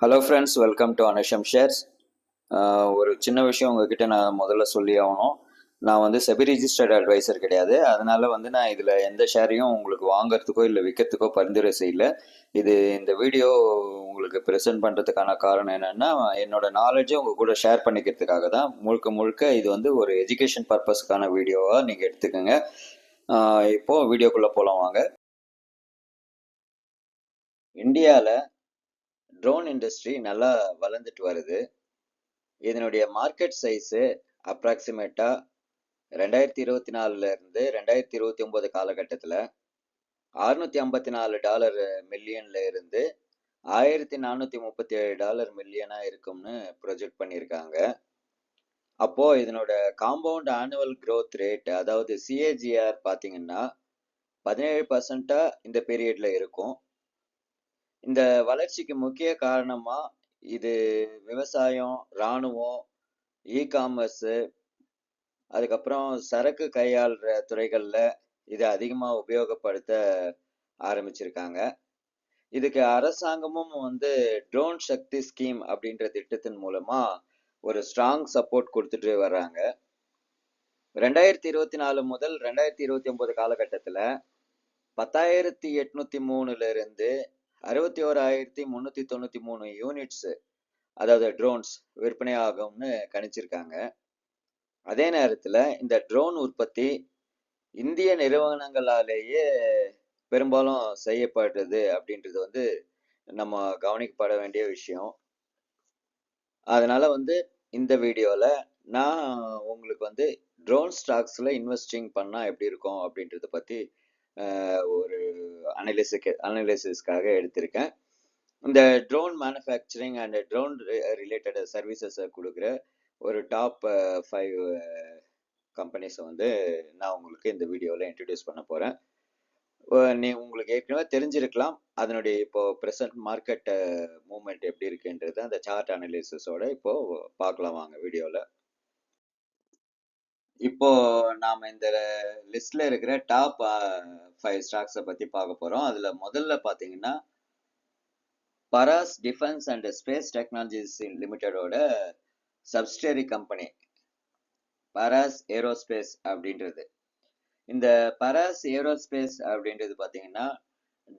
Hello friends, welcome to Anusham shares. ஒரு சின்ன விஷயம் உங்ககிட்ட நான் முதல்ல சொல்லி ஆகணும். நான் வந்து செபி ரிஜிஸ்டர்ட் அட்வைசர் கிடையாது. அதனால வந்து நான் இதில் எந்த ஷேரையும் உங்களுக்கு வாங்குறதுக்கோ இல்லை விற்கிறதுக்கோ பரிந்துரை செய்யல. இந்த வீடியோ உங்களுக்கு ப்ரெசென்ட் பண்ணுறதுக்கான காரணம் என்னென்னா, என்னோட நாலேஜை உங்கள் கூட ஷேர் பண்ணிக்கிறதுக்காக தான். முழுக்க முழுக்க இது வந்து ஒரு எஜுகேஷன் பர்பஸ்க்கான வீடியோவாக நீங்கள் எடுத்துக்கோங்க. இப்போது வீடியோக்குள்ளே போகலாம் வாங்க. இந்தியாவில் ட்ரோன் இண்டஸ்ட்ரி நல்லா வளர்ந்துட்டு வருது. இதனுடைய மார்க்கெட் சைஸு அப்ராக்சிமேட்டா 2024 இருந்து 2029 காலகட்டத்தில் $654 மில்லியன்ல இருந்து $1437 மில்லியனா இருக்கும்னு ப்ரொஜெக்ட் பண்ணியிருக்காங்க. அப்போ இதனோட காம்பவுண்ட் ஆனுவல் க்ரோத் ரேட், அதாவது சிஏஜிஆர் பார்த்தீங்கன்னா 17% இந்த பீரியட்ல இருக்கும். இந்த வளர்ச்சிக்கு முக்கிய காரணமா இது விவசாயம், இராணுவம், இ-காமர்ஸ், அதுக்கப்புறம் சரக்கு கையாளுற துறைகளில் இதை அதிகமாக உபயோகப்படுத்த ஆரம்பிச்சிருக்காங்க. இதுக்கு அரசாங்கமும் வந்து ட்ரோன் சக்தி ஸ்கீம் அப்படின்ற திட்டத்தின் மூலமா ஒரு ஸ்ட்ராங் சப்போர்ட் கொடுத்துட்டு வர்றாங்க. 2024 முதல் 2029 காலகட்டத்தில் 10,803 இருந்து 61,393 யூனிட்ஸ், அதாவது ட்ரோன்ஸ் விற்பனை ஆகும்னு கணிச்சிருக்காங்க. அதே நேரத்தில் இந்த ட்ரோன் உற்பத்தி இந்திய நிறுவனங்களாலேயே பெரும்பாலும் செய்யப்படுறது அப்படின்றது வந்து நம்ம கவனிக்கப்பட வேண்டிய விஷயம். அதனால வந்து இந்த வீடியோவில் நான் உங்களுக்கு வந்து ட்ரோன் ஸ்டாக்ஸில் இன்வெஸ்டிங் பண்ணால் எப்படி இருக்கும் அப்படின்றத பற்றி ஒரு அனலிசிஸ்க்காக எடுத்திருக்கேன். இந்த drone manufacturing and drone related சர்வீசஸை கொடுக்குற ஒரு டாப் 5 கம்பெனிஸை வந்து நான் உங்களுக்கு இந்த வீடியோவில் இன்ட்ரடியூஸ் பண்ண போகிறேன். உங்களுக்கு ஏற்கனவே தெரிஞ்சிருக்கலாம் அதனுடைய இப்போ ப்ரெசன்ட் மார்க்கெட் மூவ்மெண்ட் எப்படி இருக்குன்றது அந்த சார்ட் அனலிசிஸோட இப்போ பார்க்கலாம் வாங்க வீடியோவில். இப்போ நாம இந்த லிஸ்ட்ல இருக்கிற டாப் 5 ஸ்டாக்ஸை பற்றி பார்க்க போகிறோம். அதில் முதல்ல பார்த்தீங்கன்னா Paras defence and space technologies லிமிட்டடோட சப்சிடரி கம்பெனி பராஸ் ஏரோஸ்பேஸ் அப்படின்றது. இந்த பராஸ் ஏரோஸ்பேஸ் அப்படின்றது பார்த்தீங்கன்னா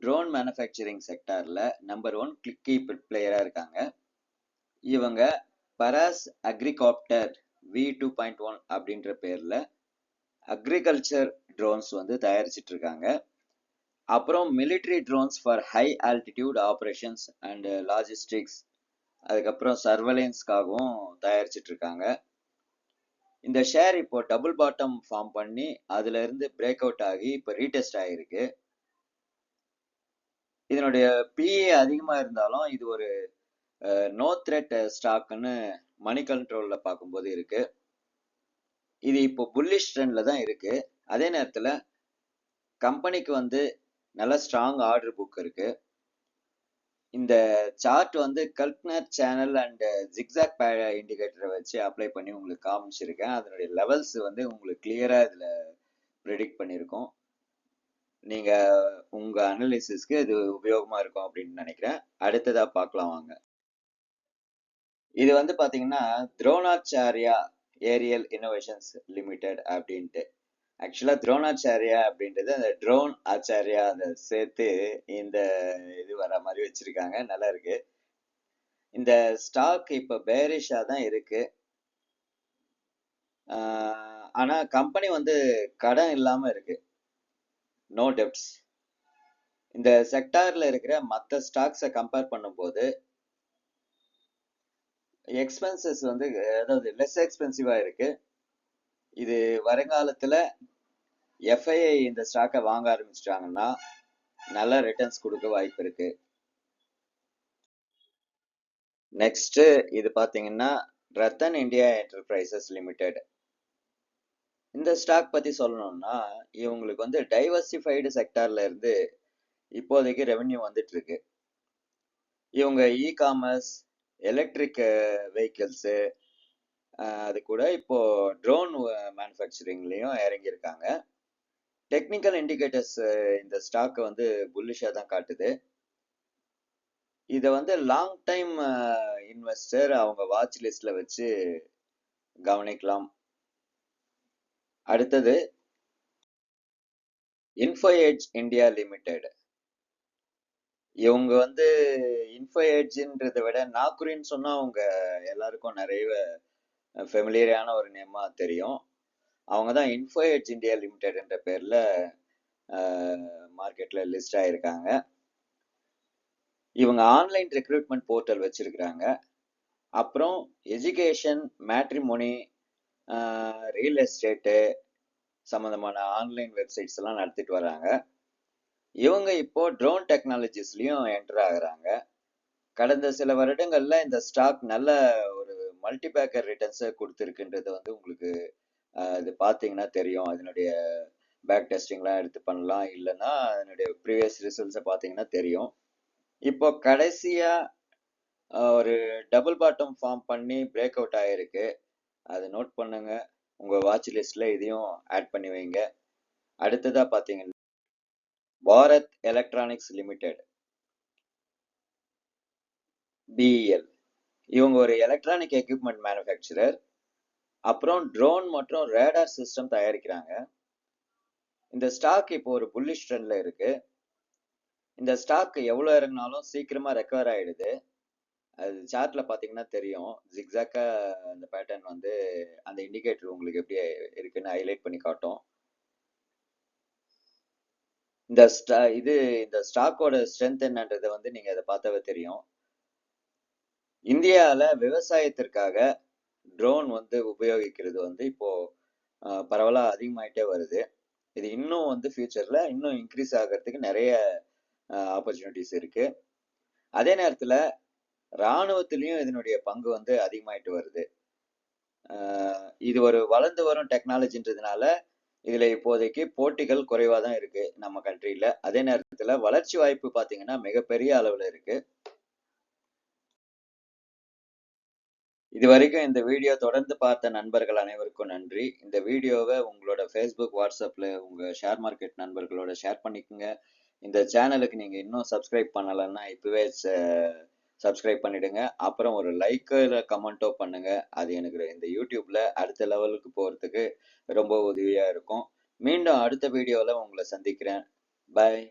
ட்ரோன் மேனுஃபேக்சரிங் செக்டாரில் நம்பர் 1 கீ பிளேயராக இருக்காங்க. இவங்க பராஸ் அக்ரிகாப்டர் V2.1 அப்படின்ற பேரில் அக்ரிகல்ச்சர் ட்ரோன்ஸ் வந்து தயாரிச்சிட்டு இருக்காங்க. அப்புறம் military drones for high altitude operations and logistics, அதுக்கப்புறம் சர்வலைன்ஸ்க்காகவும் தயாரிச்சிட்டு இருக்காங்க. இந்த ஷேர் இப்போ டபுள் பாட்டம் ஃபார்ம் பண்ணி அதுல இருந்து பிரேக் அவுட் ஆகி இப்போ ரீடெஸ்ட் ஆகிருக்கு. இதனுடைய பிஏ அதிகமாக இருந்தாலும் இது ஒரு நோ த்ரெட் ஸ்டாக்னு மணி கண்ட்ரோலில் பார்க்கும்போது இருக்கு. இது இப்போ புல்லிஷ் ட்ரெண்ட்ல தான் இருக்கு. அதே நேரத்தில் கம்பெனிக்கு வந்து நல்ல ஸ்ட்ராங் ஆர்டர் புக் இருக்கு. இந்த சார்ட் வந்து கல்க்னர் சேனல் அண்ட் ஜிக்ஸாக் இண்டிகேட்டரை வச்சு அப்ளை பண்ணி உங்களுக்கு காமிச்சிருக்கேன். அதனுடைய லெவல்ஸ் வந்து உங்களுக்கு கிளியரா இதுல ப்ரெடிக்ட் பண்ணியிருக்கோம். நீங்க உங்க அனலிசிஸ்க்கு இது உபயோகமா இருக்கும் அப்படின்னு நினைக்கிறேன். அடுத்ததா பார்க்கலாம் வாங்க. இது வந்து பாத்தீங்கன்னா துரோணாச்சாரியா ஏரியல் இன்னோவேஷன்ஸ் லிமிடெட் அப்படின்ட்டு. ஆக்சுவலா துரோணாச்சாரியா அப்படின்றது அந்த ட்ரோன் ஆச்சாரியா அதை சேர்த்து இந்த இது வர மாதிரி வச்சிருக்காங்க. நல்லா இருக்கு. இந்த ஸ்டாக் இப்ப பேரிஷா தான் இருக்கு. ஆனா கம்பெனி வந்து கடன் இல்லாம இருக்கு, நோ டெப்ட்ஸ். இந்த செக்டார்ல இருக்கிற மற்ற ஸ்டாக்ஸை கம்பேர் பண்ணும்போது எக்ஸ்பென்சஸ் வந்து அதாவது லெஸ் எக்ஸ்பென்சிவா இருக்கு. இது வருங்காலத்துல எஃப்ஐஐ இந்த ஸ்டாக்கை வாங்க ஆரம்பிச்சிட்டாங்கன்னா நல்ல ரிட்டர்ன்ஸ் கொடுக்க வாய்ப்பு இருக்கு. நெக்ஸ்ட் இது பாத்தீங்கன்னா ரத்தன் இந்தியா என்டர்பிரைசஸ் லிமிடெட். இந்த ஸ்டாக் பத்தி சொல்லணும்னா இவங்களுக்கு வந்து டைவர்சிஃபைடு செக்டார்ல இருந்து இப்போதைக்கு ரெவென்யூ வந்துட்டு இருக்கு. இவங்க இ-காமர்ஸ், எலக்ட்ரிக் வெஹிக்கிள்ஸு, அது கூட இப்போ ட்ரோன் மேனுஃபேக்சரிங்லையும் இறங்கியிருக்காங்க. டெக்னிக்கல் இண்டிகேட்டர்ஸ் இந்த ஸ்டாக்கை வந்து புல்லிஷாக தான் காட்டுது. இதை வந்து லாங் டைம் இன்வெஸ்டர் அவங்க வாட்ச் லிஸ்ட்ல வச்சு கவனிக்கலாம். அடுத்தது இன்ஃபோ எட்ஜ் இந்தியா லிமிடெட். இவங்க வந்து இன்ஃபோ எட்ஜ்ன்றதை விட நாக்குரின்னு சொன்னா அவங்க எல்லாருக்கும் நிறைய ஃபெமிலியரான ஒரு நேமா தெரியும். அவங்க தான் இன்ஃபோ எட்ஜ் இந்தியா லிமிடெட் என்ற பேர்ல மார்க்கெட்ல லிஸ்ட் ஆயிருக்காங்க. இவங்க ஆன்லைன் ரெக்ரூட்மெண்ட் போர்ட்டல் வச்சிருக்கிறாங்க. அப்புறம் எஜுகேஷன், மேட்ரிமோனி, ரியல் எஸ்டேட்டு சம்மந்தமான ஆன்லைன் வெப்சைட்ஸ் எல்லாம் நடத்திட்டு வராங்க. இவங்க இப்போ ட்ரோன் டெக்னாலஜிஸ்லயும் என்டர் ஆகுறாங்க. கடந்த சில வருடங்கள்ல இந்த ஸ்டாக் நல்ல ஒரு மல்டிபேக்கர் ரிட்டர்ன்ஸை கொடுத்துருக்குன்றது வந்து உங்களுக்கு இது பார்த்தீங்கன்னா தெரியும். அதனுடைய பேக் டெஸ்டிங்லாம் எடுத்து பண்ணலாம், இல்லைன்னா அதனுடைய ப்ரீவியஸ் ரிசல்ட்ஸை பார்த்தீங்கன்னா தெரியும். இப்போ கடைசியா ஒரு டபுள் பாட்டம் ஃபார்ம் பண்ணி பிரேக் அவுட் ஆயிருக்கு. அதை நோட் பண்ணுங்க, உங்க வாட்ச் லிஸ்ட்ல இதையும் ஆட் பண்ணி வைங்க. அடுத்ததா பாத்தீங்கன்னா பாரத் எலக்ட்ரானிக்ஸ் லிமிடெட், பிஇஎல். இவங்க ஒரு எலக்ட்ரானிக் எக்யூப்மெண்ட் மேனுஃபேக்சரர். அப்புறம் ட்ரோன் மற்றும் ரேடார் சிஸ்டம் தயாரிக்கிறாங்க. இந்த ஸ்டாக் இப்போ ஒரு புல்லிஷ் ட்ரெண்ட்ல இருக்கு. இந்த ஸ்டாக் எவ்வளவு இறங்கினாலும் சீக்கிரமா ரெக்கவர் ஆயிடுது. அது சார்ட்ல பாத்தீங்கன்னா தெரியும். ஜிக்ஸாக்கா அந்த பேட்டர்ன் வந்து அந்த இண்டிகேட்டர் உங்களுக்கு எப்படி இருக்குன்னு ஹைலைட் பண்ணி காட்டும். இந்த ஸ்டாக்கோட ஸ்ட்ரென்த் என்னன்றதை வந்து நீங்க அதை பார்த்தாவே தெரியும். இந்தியாவில் விவசாயத்திற்காக ட்ரோன் வந்து உபயோகிக்கிறது வந்து இப்போ பரவலாக அதிகமாயிட்டே வருது. இது இன்னும் வந்து ஃபியூச்சர்ல இன்னும் இன்க்ரீஸ் ஆகிறதுக்கு நிறைய ஆப்பர்ச்சுனிட்டிஸ் இருக்கு. அதே நேரத்தில் இராணுவத்திலையும் இதனுடைய பங்கு வந்து அதிகமாயிட்டு வருது. இது ஒரு வளர்ந்து வரும் டெக்னாலஜின்றதுனால இதுல இப்போதைக்கு போட்டிகள் குறைவா தான் இருக்கு நம்ம கண்ட்ரியில. அதே நேரத்துல வளர்ச்சி வாய்ப்பு பாத்தீங்கன்னா மிகப்பெரிய அளவுல இருக்கு. இதுவரைக்கும் இந்த வீடியோ தொடர்ந்து பார்த்த நண்பர்கள் அனைவருக்கும் நன்றி. இந்த வீடியோவை உங்களோட ஃபேஸ்புக், வாட்ஸ்அப்ல உங்க ஷேர் மார்க்கெட் நண்பர்களோட ஷேர் பண்ணிக்கோங்க. இந்த சேனலுக்கு நீங்க இன்னும் சப்ஸ்கிரைப் பண்ணலைன்னா இப்பவே சப்ஸ்கிரைப் பண்ணிடுங்க. அப்புறம் ஒரு லைக்கோ இல்லை கமெண்ட்டோ பண்ணுங்க. அது எனக்கு இந்த யூடியூப்ல அடுத்த லெவலுக்கு போறதுக்கு ரொம்ப உதவியா இருக்கும். மீண்டும் அடுத்த வீடியோவில் உங்களை சந்திக்கிறேன். பாய்.